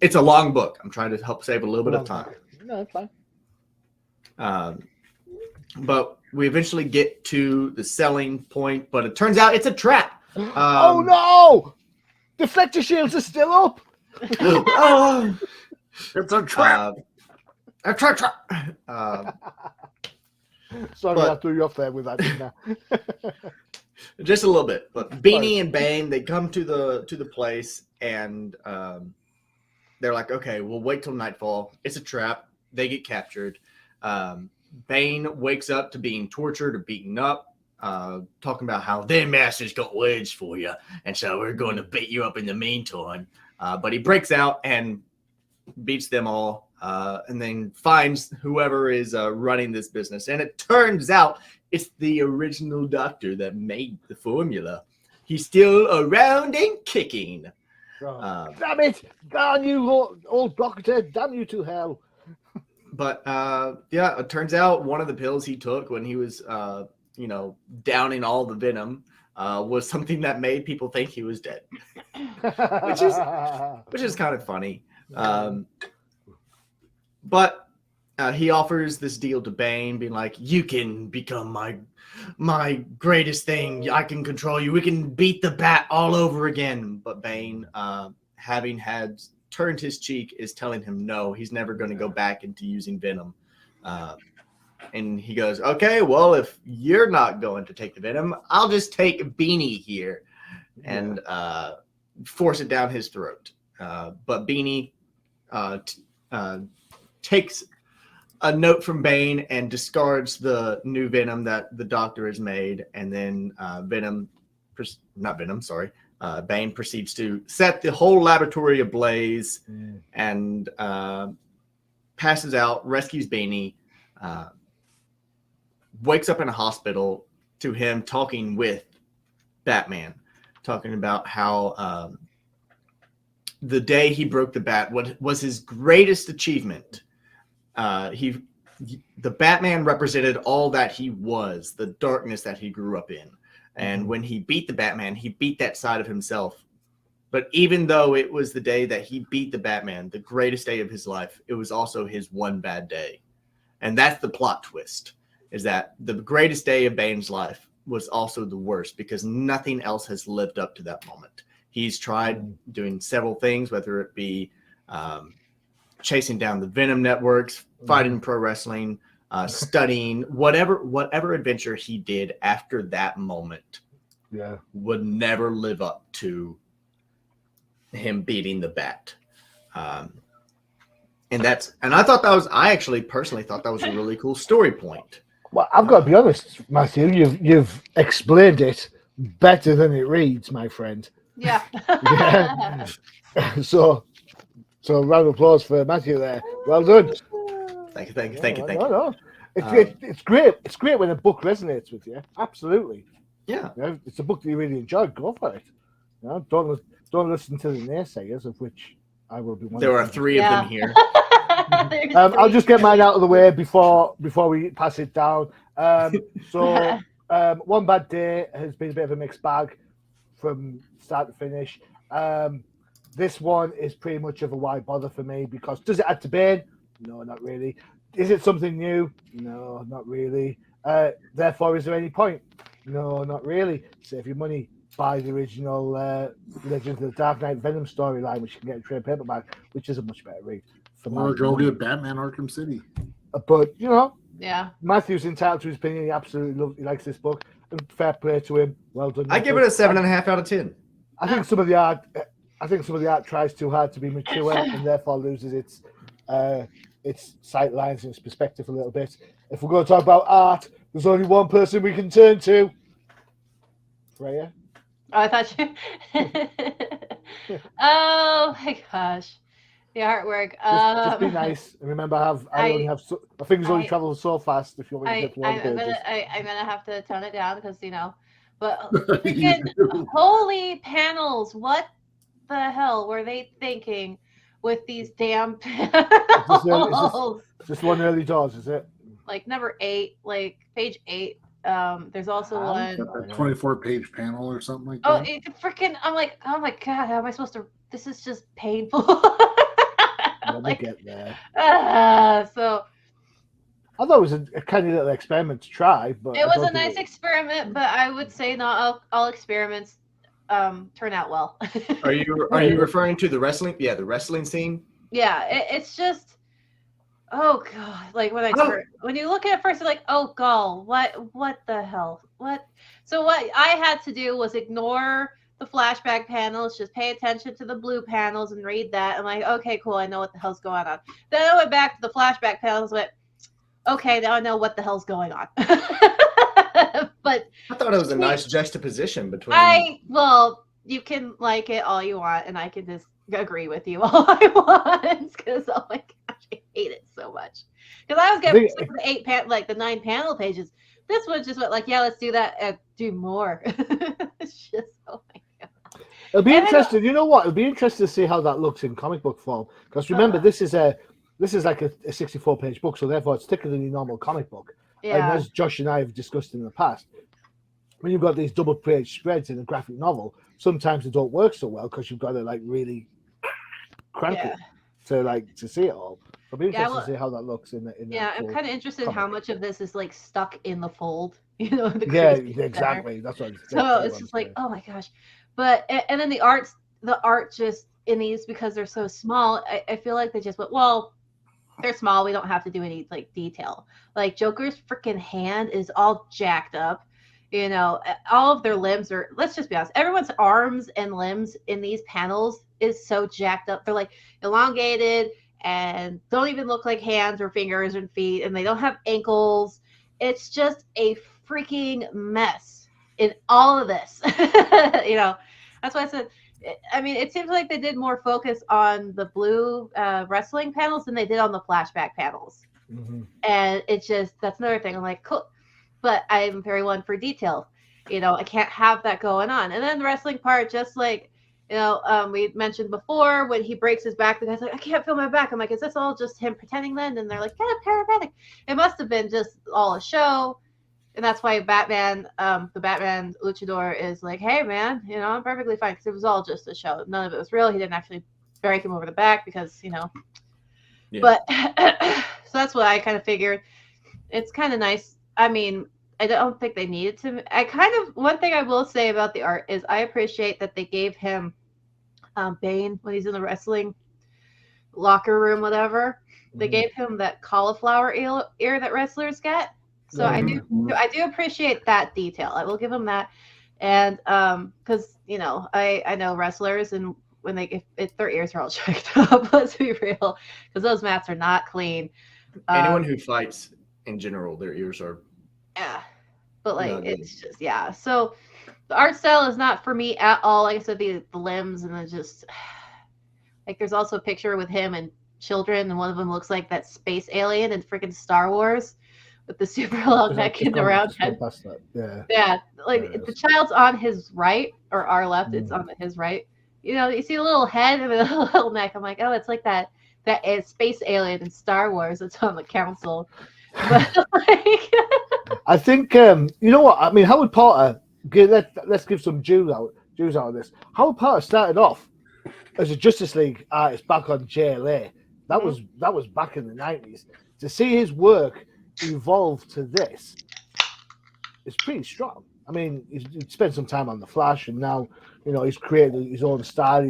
it's a long book. I'm trying to help save a little bit of time. No, it's fine. But we eventually get to the selling point, but it turns out it's a trap. Oh no! Deflector shields are still up. Oh, It's a trap. a trap. Sorry, But- I threw you off there with that, didn't I? Just a little bit. But Beanie and Bane, they come to the place, and they're like, okay, we'll wait till nightfall. It's a trap. They get captured. Bane wakes up to being tortured or beaten up, talking about how their master's got words for you, and so we're going to beat you up in the meantime. But he breaks out and beats them all, and then finds whoever is running this business. And it turns out it's the original doctor that made the formula. He's still around and kicking. Damn it! Darn you, old doctor! Damn you to hell! But yeah, it turns out one of the pills he took when he was, downing all the venom was something that made people think he was dead, which is kind of funny. But he offers this deal to Bane, being like, "You can become my greatest thing. I can control you. We can beat the Bat all over again." But Bane, having turned his cheek, is telling him no, he's never going to go back into using venom. And he goes, okay, well, if you're not going to take the venom, I'll just take Beanie here and force it down his throat. But Beanie takes a note from Bane and discards the new venom that the doctor has made. And then Bane proceeds to set the whole laboratory ablaze and passes out, rescues Beanie, wakes up in a hospital to him talking with Batman, talking about how the day he broke the Bat, what was his greatest achievement. The Batman represented all that he was, the darkness that he grew up in. And when he beat the Batman, he beat that side of himself. But even though it was the day that he beat the Batman, the greatest day of his life, it was also his one bad day. And that's the plot twist, is that the greatest day of Bane's life was also the worst because nothing else has lived up to that moment. He's tried doing several things, whether it be chasing down the Venom networks, fighting pro wrestling, studying, whatever adventure he did after that moment would never live up to him beating the Bat. And I actually personally thought that was a really cool story point. Well, I've got to be honest, Matthew, you've explained it better than it reads, my friend. Yeah. Yeah. So round of applause for Matthew there. Well done. Thank you. No. It's great. It's great when a book resonates with you. Absolutely. Yeah. You know, it's a book that you really enjoyed. Go for it. You know, don't listen to the naysayers, of which I will be one. There are three of them here. I'll just get mine out of the way before we pass it down. One Bad Day has been a bit of a mixed bag from start to finish. This one is pretty much of a why bother for me because does it add to Bane? No, not really. Is it something new? No, not really. Therefore, is there any point? No, not really. Save your money. Buy the original Legends of the Dark Knight Venom storyline, which you can get in trade paperback, which is a much better read. Or go get Batman Arkham City. But, you know, Yeah. Matthew's entitled to his opinion. He absolutely he likes this book. And fair play to him. Well done. I give it a 7.5 out of 10. I think some of the art tries too hard to be mature and therefore loses its sight lines and its perspective a little bit. If we're going to talk about art, there's only one person we can turn to. Freyja. Oh, I thought you. Oh my gosh, the artwork. Just be nice and remember, my fingers only travel so fast. If you want to get to one pages. I'm gonna have to tone it down because but freaking holy panels! What the hell were they thinking with these damn panels? Just one early doors, is it? Like number 8, like page 8. There's also one. A 24-page panel or something like Oh, that. it freaking! I'm like, oh my god, how am I supposed to? This is just painful. Let me get there. So I thought it was a kind of little experiment to try, but it was a nice experiment, but I would say not all experiments turn out well. Are you referring to the wrestling? Yeah, the wrestling scene. Yeah, it's just, oh god, like when you look at it first, you're like, oh god, what the hell, what? So what I had to do was ignore the flashback panels, just pay attention to the blue panels and read that. I'm like, okay, cool, I know what the hell's going on. Then I went back to the flashback panels, went, okay, now I know what the hell's going on. But I thought it was a nice juxtaposition between. Well, you can like it all you want, and I can just agree with you all I want, because oh my gosh, I hate it so much. Because I was getting the 9 panel pages. This one just went like, yeah, let's do that and do more. It's just, oh my god. It'll be interesting. You know what? It'll be interesting to see how that looks in comic book form. Because remember, this is like a 64-page book, so therefore it's thicker than your normal comic book. Yeah. And as Josh and I have discussed in the past, when you've got these double-page spreads in a graphic novel, sometimes they don't work so well because you've got to like really crank it to see it all. It'll be interesting to see how that looks in I'm kind of interested in how much of this is like stuck in the fold. Exactly. That's what. So it's just like, oh my gosh, but and then the art just in these, because they're so small, I feel like they just went, well, they're small, we don't have to do any like detail. Like Joker's freaking hand is all jacked up. All of their limbs are, let's just be honest, everyone's arms and limbs in these panels is so jacked up. They're like elongated and don't even look like hands or fingers and feet, and they don't have ankles. It's just a freaking mess in all of this. That's why I said, I mean, it seems like they did more focus on the blue wrestling panels than they did on the flashback panels. Mm-hmm. And it's just, that's another thing. I'm like, cool. But I'm very one for detail. I can't have that going on. And then the wrestling part, just like, we mentioned before, when he breaks his back, the guy's like, I can't feel my back. I'm like, is this all just him pretending then? And they're like, yeah, paramedic. It must have been just all a show. And that's why Batman, the Batman luchador is like, hey, man, I'm perfectly fine, because it was all just a show. None of it was real. He didn't actually break him over the back because, Yeah. But so that's what I kind of figured. It's kind of nice. I mean, I don't think they needed to. One thing I will say about the art is I appreciate that they gave him Bane when he's in the wrestling locker room, whatever. They gave him that cauliflower ear that wrestlers get. So I do appreciate that detail. I will give them that. And because I know wrestlers, and when if their ears are all checked up, let's be real, because those mats are not clean. Anyone who fights in general, their ears are. Yeah, but like it's just So the art style is not for me at all. Like I said, the limbs, and then just like there's also a picture with him and children, and one of them looks like that space alien in freaking Star Wars with the super long neck and the round head. Yeah, like the child's on his right or our left. It's on his right. You see a little head and a little neck. I'm like, oh, it's like that space alien in Star Wars that's on the council. But like, I think you know what I mean. Howard Porter. Let's give some Jews out of this. Howard Porter started off as a Justice League artist back on JLA. That was back in the 90s. To see his work evolve to this is pretty strong. I mean, he spent some time on the Flash, and now he's created his own style.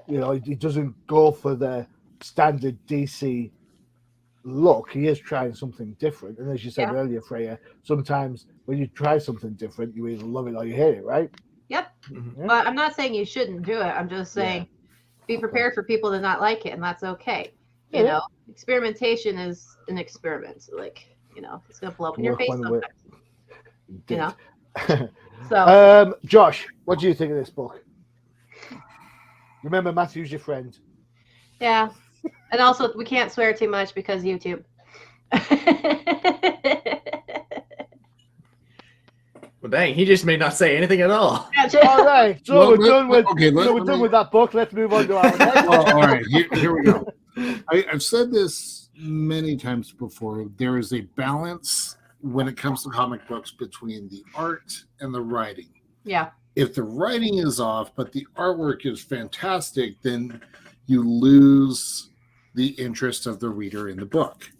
He doesn't go for the standard DC look. He is trying something different, and as you said earlier, Freyja, sometimes when you try something different, you either love it or you hate it, right? Yep. Mm-hmm. But I'm not saying you shouldn't do it. I'm just saying be prepared for people to not like it, and that's okay. Experimentation is an experiment. So it's gonna blow up in your face sometimes. So Josh, what do you think of this book? Remember, Matthew's your friend. Yeah. And also, we can't swear too much because YouTube. Well, dang, he just may not say anything at all. All right, so we're done with that book. Let's move on to our next. All right, here we go. I've said this many times before, there is a balance when it comes to comic books between the art and the writing. Yeah. If the writing is off, but the artwork is fantastic, then you lose the interest of the reader in the book.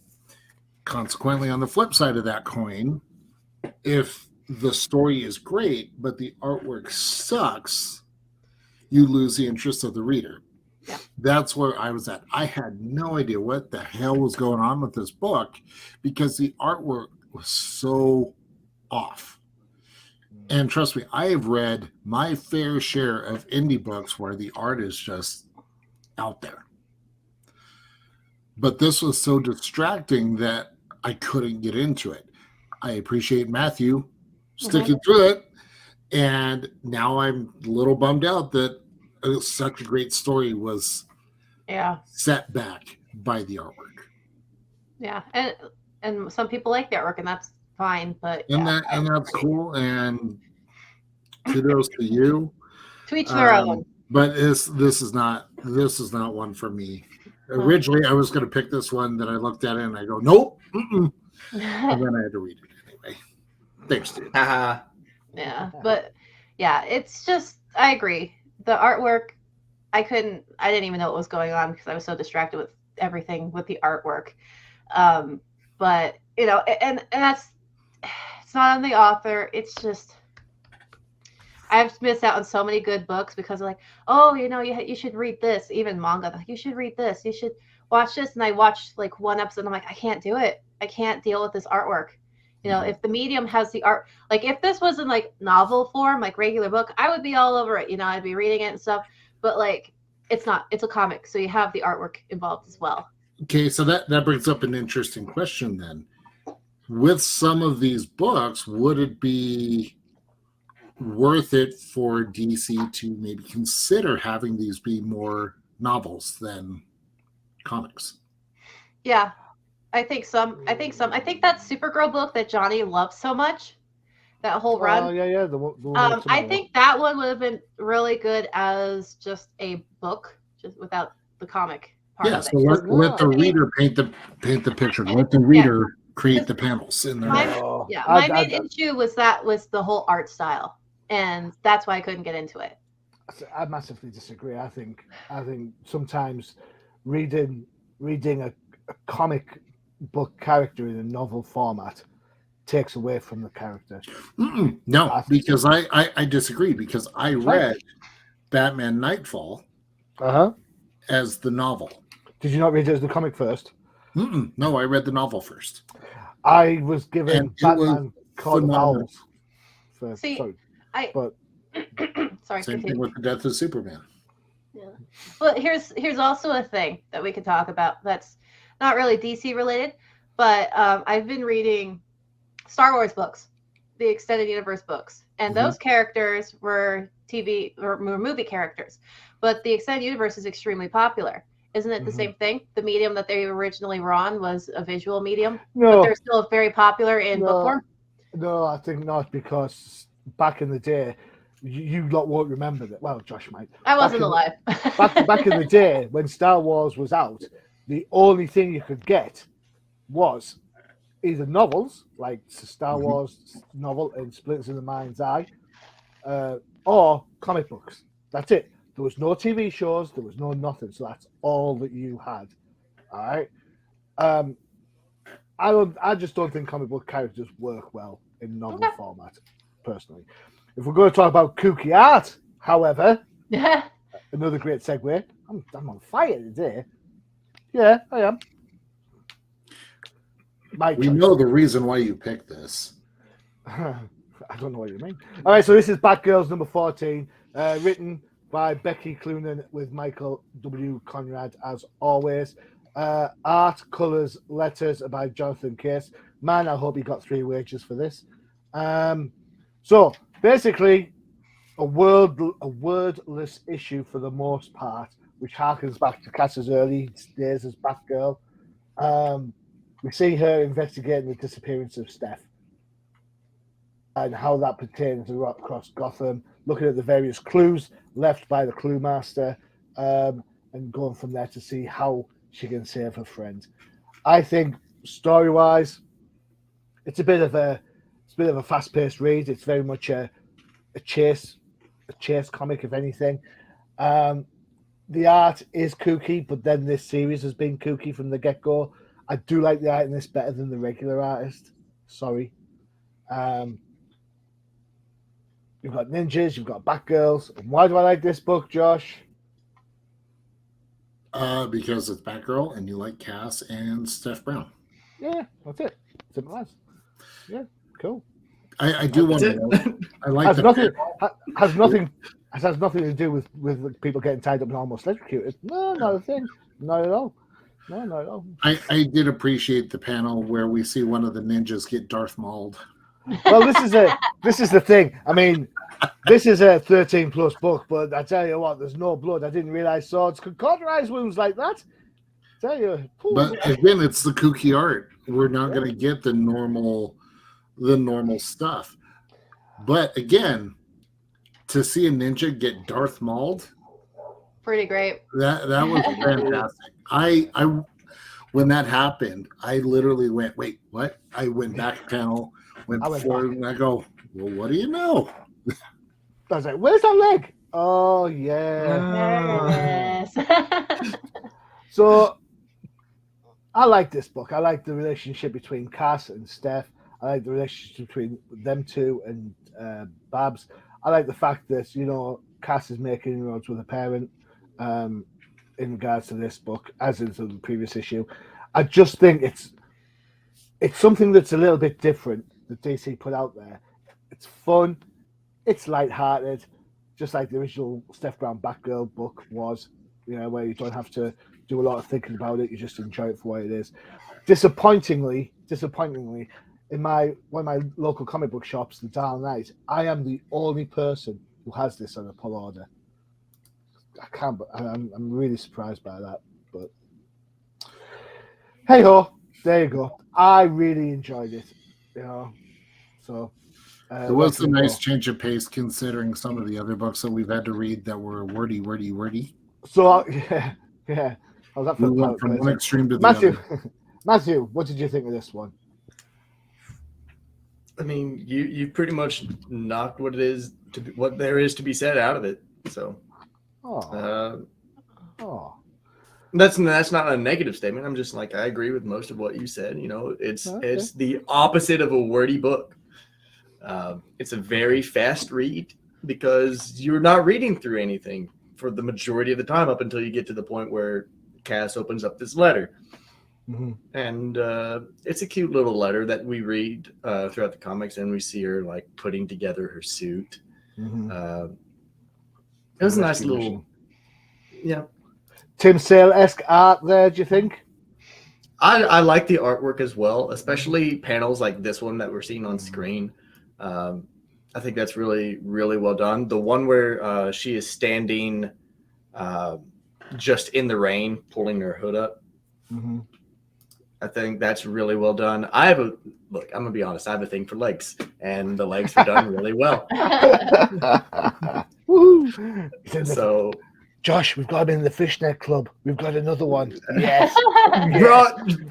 Consequently, on the flip side of that coin, if the story is great, but the artwork sucks, you lose the interest of the reader. Yeah. That's where I was at. I had no idea what the hell was going on with this book because the artwork was so off. And trust me, I have read my fair share of indie books where the art is just out there. But this was so distracting that I couldn't get into it. I appreciate Matthew sticking through it. And now I'm a little bummed out that such a great story was set back by the artwork. Yeah. And some people like the artwork, and that's fine. But that's cool. And kudos to you. To each their own. But this is not one for me. Originally, I was going to pick this one. That I looked at it and I go, nope. And then I had to read it anyway. Thanks, dude. Yeah, but yeah, it's just, I agree. The artwork, I didn't even know what was going on because I was so distracted with everything with the artwork. But and that's, it's not on the author. It's just, I've missed out on so many good books because they're like, oh, you should read this. Even manga, like, you should read this. You should watch this. And I watched like one episode and I'm like, I can't do it. I can't deal with this artwork. If the medium has the art, like if this was in like novel form, like regular book, I would be all over it. I'd be reading it and stuff. But like, it's not. It's a comic, so you have the artwork involved as well. Okay, so that brings up an interesting question then. With some of these books, would it be worth it for DC to maybe consider having these be more novels than comics? Yeah. I think that Supergirl book that Johnny loves so much, that whole run. Oh, yeah. The one I think that one would have been really good as just a book, just without the comic part of it. So let the reader paint the picture. Let the reader create the panels in there. My main issue was the whole art style, and that's why I couldn't get into it. I massively disagree. I think sometimes reading a comic book character in a novel format takes away from the character. No, because I disagree, because I read Batman Nightfall as the novel. Did you not read it as the comic first? No, I read the novel first. I was given Batman Court of Owls first. Sorry, same thing with the death of Superman. Yeah. Well, here's also a thing that we could talk about that's not really DC related, but I've been reading Star Wars books, the extended universe books, and those characters were TV or movie characters, but the extended universe is extremely popular. Isn't it the same thing? The medium that they originally were on was a visual medium, but they're still very popular in book form? No, I think not, because back in the day, you lot won't remember that. Well, Josh might. I wasn't alive. back in the day, when Star Wars was out, the only thing you could get was either novels, like Star Wars novel and Splinters in the Mind's Eye, or comic books. That's it. There was no TV shows. There was no nothing. So that's all that you had. All right. I just don't think comic book characters work well in novel format, personally. If we're going to talk about kooky art, however, another great segue. I'm on fire today. Yeah, I am. We know the reason why you picked this. I don't know what you mean. All right, so this is Batgirls number 14, written by Becky Cloonan with Michael W. Conrad, as always. Art, colours, letters by Jonathan Case. Man, I hope he got 3 wages for this. So, basically, a wordless issue for the most part, which harkens back to Cass's early days as Batgirl. We see her investigating the disappearance of Steph and how that pertains across Gotham, looking at the various clues left by the Clue Master, and going from there to see how she can save her friend. I think story-wise, it's a bit of a fast-paced read. It's very much a chase comic, if anything. The art is kooky, but then this series has been kooky from the get-go. I do like the art in this better than the regular artist. Sorry. You've got ninjas, you've got Batgirls. And why do I like this book, Josh? Because it's Batgirl and you like Cass and Steph Brown. Yeah, that's it. Simple as. Yeah, cool. I do want to know. I like Has the nothing has nothing to do with people getting tied up and almost electrocuted. No, not a thing. Not at all. No, not at all. I did appreciate the panel where we see one of the ninjas get Darth Mauled. Well, this is the thing. I mean, this is a 13+ book, but I tell you what, there's no blood. I didn't realize swords could cauterize wounds like that. Tell you. But again, it's the kooky art. We're not going to get the normal stuff. But again, to see a ninja get Darth Mauled, Pretty great. that was fantastic. I when that happened, I literally went, wait, what? I went back panel, went forward, and I go, well, what do you know? I was like, where's that leg? Oh, yeah. Yes. So, I like this book. I like the relationship between Cass and Steph. I like the relationship between them two and Babs. I like the fact that, Cass is making inroads with a parent in regards to this book, as is the previous issue. I just think it's something that's a little bit different that DC put out there. It's fun. It's lighthearted, just like the original Steph Brown Batgirl book was, where you don't have to do a lot of thinking about it. You just enjoy it for what it is. Disappointingly, in one of my local comic book shops, the Dial Knight, I am the only person who has this on a pull order. I can't, but I'm really surprised by that. But hey ho, there you go. I really enjoyed it, So it was a nice change of pace considering some of the other books that we've had to read that were wordy. So yeah. I was up for we went from one extreme to the other. Matthew, what did you think of this one? I mean, you pretty much knocked what there is to be said out of it. So, that's not a negative statement. I'm just like, I agree with most of what you said. It's the opposite of a wordy book. It's a very fast read because you're not reading through anything for the majority of the time up until you get to the point where Cass opens up this letter. Mm-hmm. And it's a cute little letter that we read throughout the comics, and we see her like putting together her suit. Mm-hmm. It was a nice little, Tim Sale-esque art there. Do you think? I like the artwork as well, especially panels like this one that we're seeing on screen. I think that's really, really well done. The one where she is standing just in the rain, pulling her hood up. Mm-hmm. I think that's really well done. I'm gonna be honest. I have a thing for legs, and the legs were done really well. Woo-hoo. So, Josh, we've got him in the fishnet club. We've got another one. Yes,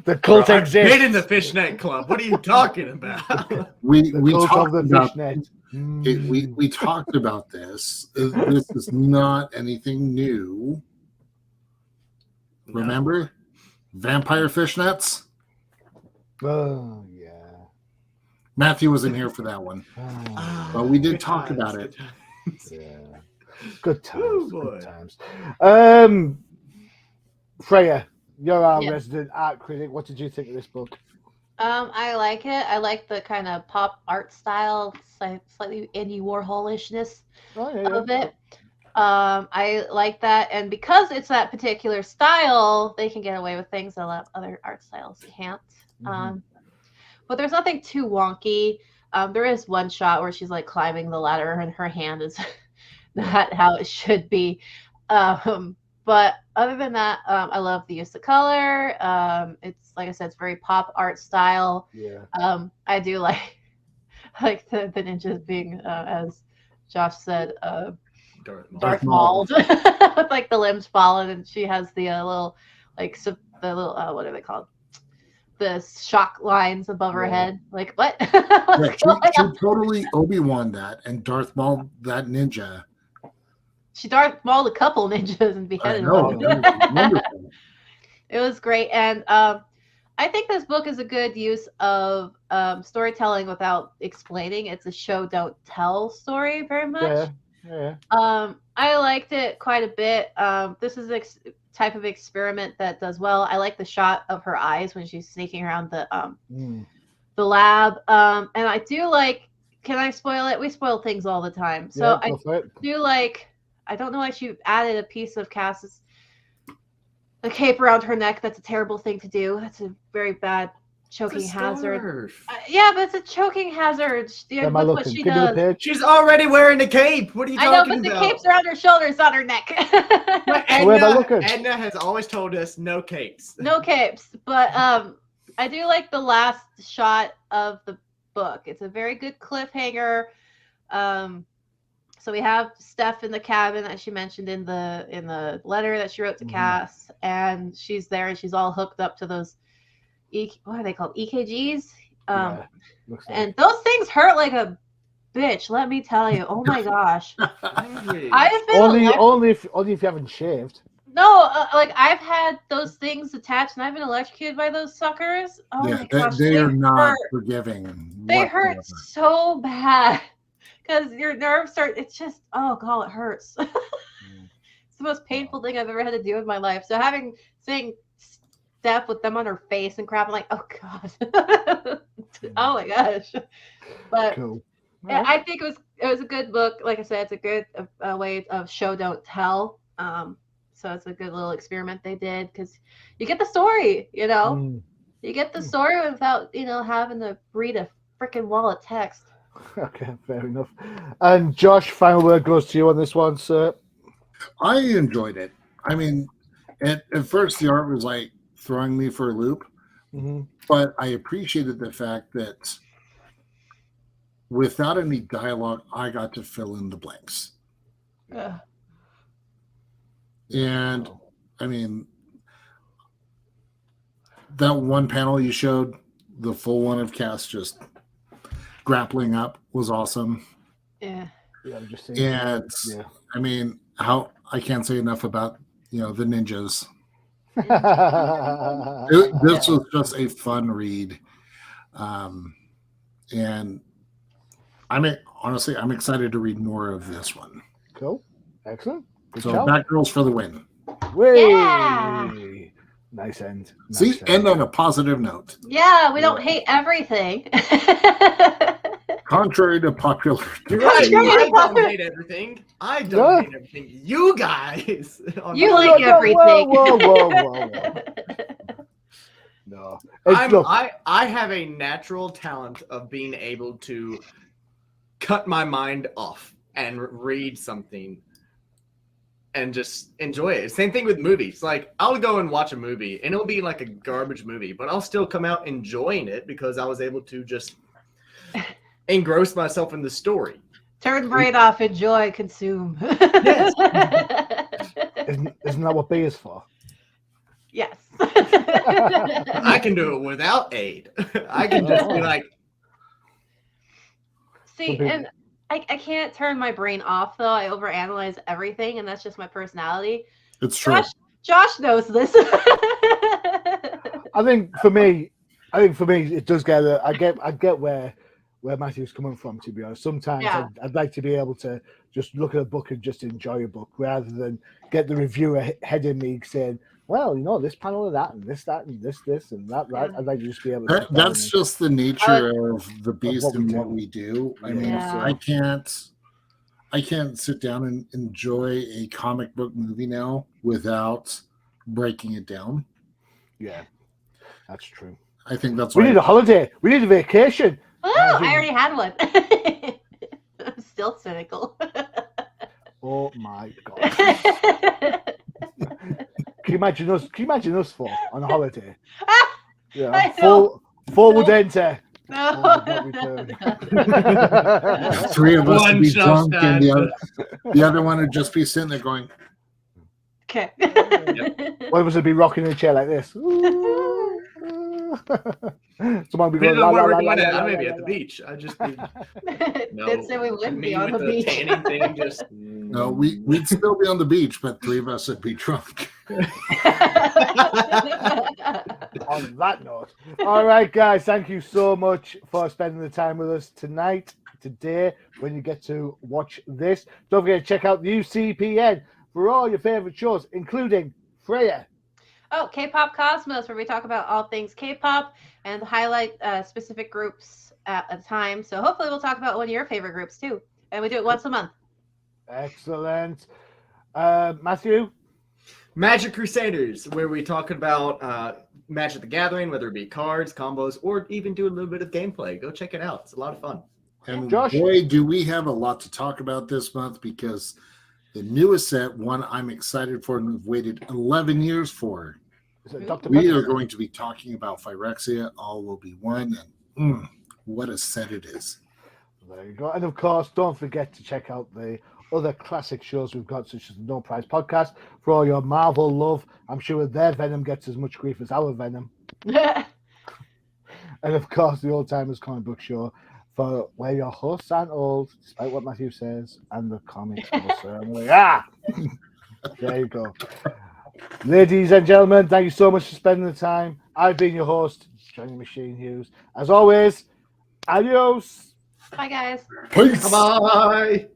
the cult exists. Made in the fishnet club. What are you talking about? We talked talked about about fishnet. we talked about this. This is not anything new. Remember? Vampire fishnets? Oh, yeah. Matthew wasn't here for that one. But we did talk about it. Yeah. Good times. Oh, boy. Good times. Freyja, you're our resident art critic. What did you think of this book? I like it. I like the kind of pop art style, slightly Andy Warhol-ishness of it. I like that, and because it's that particular style, they can get away with things that a lot of other art styles can't. Mm-hmm. But there's nothing too wonky. There is one shot where she's like climbing the ladder, and her hand is not how it should be. But other than that, I love the use of color. It's like I said, it's very pop art style. Yeah. I do like the ninjas being, as Josh said, Darth mauled with like the limbs fallen, and she has the little what are they called? the shock lines above her head. Like, what? Yeah, she totally Obi-Wan that and Darth Maul that ninja. She Darth Mauled a couple ninjas and I beheaded know. them. That was wonderful. It was great. And I think this book is a good use of storytelling without explaining. It's a show, don't tell story very much. Yeah. I liked it quite a bit. This is a type of experiment that does well. I like the shot of her eyes when she's sneaking around the lab. And I do like, can I spoil it? We spoil things all the time. So I do like, I don't know why she added a piece of Cass's a cape around her neck. That's a terrible thing to do. That's a very bad choking hazard. Yeah, but it's a choking hazard. Yeah, that's what she does. She's already wearing a cape. What are you talking about? I know, but the cape's around her shoulders, not her neck. Edna has always told us no capes. No capes. But I do like the last shot of the book. It's a very good cliffhanger. So we have Steph in the cabin, as she mentioned in the letter that she wrote to Cass, and she's there and she's all hooked up to those what are they called? EKGs? And those things hurt like a bitch, let me tell you. Oh my gosh. I've been only if you haven't shaved. No, like I've had those things attached and I've been electrocuted by those suckers. Oh my gosh. They are not forgiving. They hurt so bad. Because your nerves start, it's just, oh God, it hurts. It's the most painful thing I've ever had to do in my life. So seeing Steph with them on her face and crap, I'm like, oh God. Oh my gosh. But cool. I think it was a good book. Like I said, it's a good way of show, don't tell. So it's a good little experiment they did because you get the story, you know? You get the story without, having to read a freaking wall of text. Okay, fair enough. And Josh, final word goes to you on this one, sir. I enjoyed it. I mean, at first the art was like throwing me for a loop, but I appreciated the fact that without any dialogue, I got to fill in the blanks. Yeah. And I mean, that one panel you showed, the full one of Cass just grappling up was awesome. Yeah. I'm just saying. And I mean, I can't say enough about the ninjas. This was just a fun read, and I'm excited to read more of this one. Cool, excellent. Good so job. Batgirls for the win. Yeah. Nice end. End on a positive note. Yeah, we don't hate everything. Contrary to popular. You're right. I don't hate everything. I don't hate everything. You guys. You like everything. Whoa. No. I have a natural talent of being able to cut my mind off and read something and just enjoy it. Same thing with movies. Like, I'll go and watch a movie and it'll be like a garbage movie, but I'll still come out enjoying it because I was able to just engross myself in the story. Turn brain off, enjoy, consume. Yes. Isn't that what B is for? Yes. I can do it without aid. I can just be like. See, and I can't turn my brain off though. I overanalyze everything, and that's just my personality. It's true. Josh knows this. I think for me, it does get. I get where Matthew's coming from. To be honest, sometimes I'd like to be able to just look at a book and just enjoy a book rather than get the reviewer head in me saying, "Well, this panel of that and this, that, and this, and that." Right? I'd like to just be able to. That's just the nature of the beast and what we do. I mean, I can't sit down and enjoy a comic book movie now without breaking it down. Yeah, that's true. I think that's we need a holiday. We need a vacation. Oh, I already had one. I'm still cynical. Oh my God. Can you imagine us on a holiday? Yeah, forward enter. No. Three of us would be drunk, and the other one would just be sitting there going, "Okay." One of us would be rocking in a chair like this. Someone be Depending going, on la, where la, we're la, going la, at, la, I may la, be la, at the la. beach. I just be Did say we wouldn't me be on with the beach. tanning thing. Just No, we'd still be on the beach, but 3 of us would be drunk. On that note, all right, guys, thank you so much for spending the time with us today, when you get to watch this. Don't forget to check out the UCPN for all your favorite shows, including Freyja. Oh, K-pop Cosmos, where we talk about all things K-pop and highlight specific groups at a time. So hopefully we'll talk about one of your favorite groups too. And we do it once a month. Excellent. Matthew? Magic Crusaders, where we talk about Magic the Gathering, whether it be cards, combos, or even do a little bit of gameplay. Go check it out. It's a lot of fun. And Josh? boy, do we have a lot to talk about this month, because the newest set, one I'm excited for and have waited 11 years for. Is it Dr. We Pepper? are going to be talking about Phyrexia, All Will Be One, and what a set it is. There you go. And of course, don't forget to check out the other classic shows we've got, such as the No Prize Podcast, for all your Marvel love. I'm sure their Venom gets as much grief as our Venom. And of course, the Old Timers Comic Book Show, for where your hosts aren't old, despite what Matthew says, and the comics will certainly. There you go. Ladies and gentlemen, thank you so much for spending the time. I've been your host, Johnny Machine Hughes. As always, adios. Bye, guys. Peace. Bye-bye.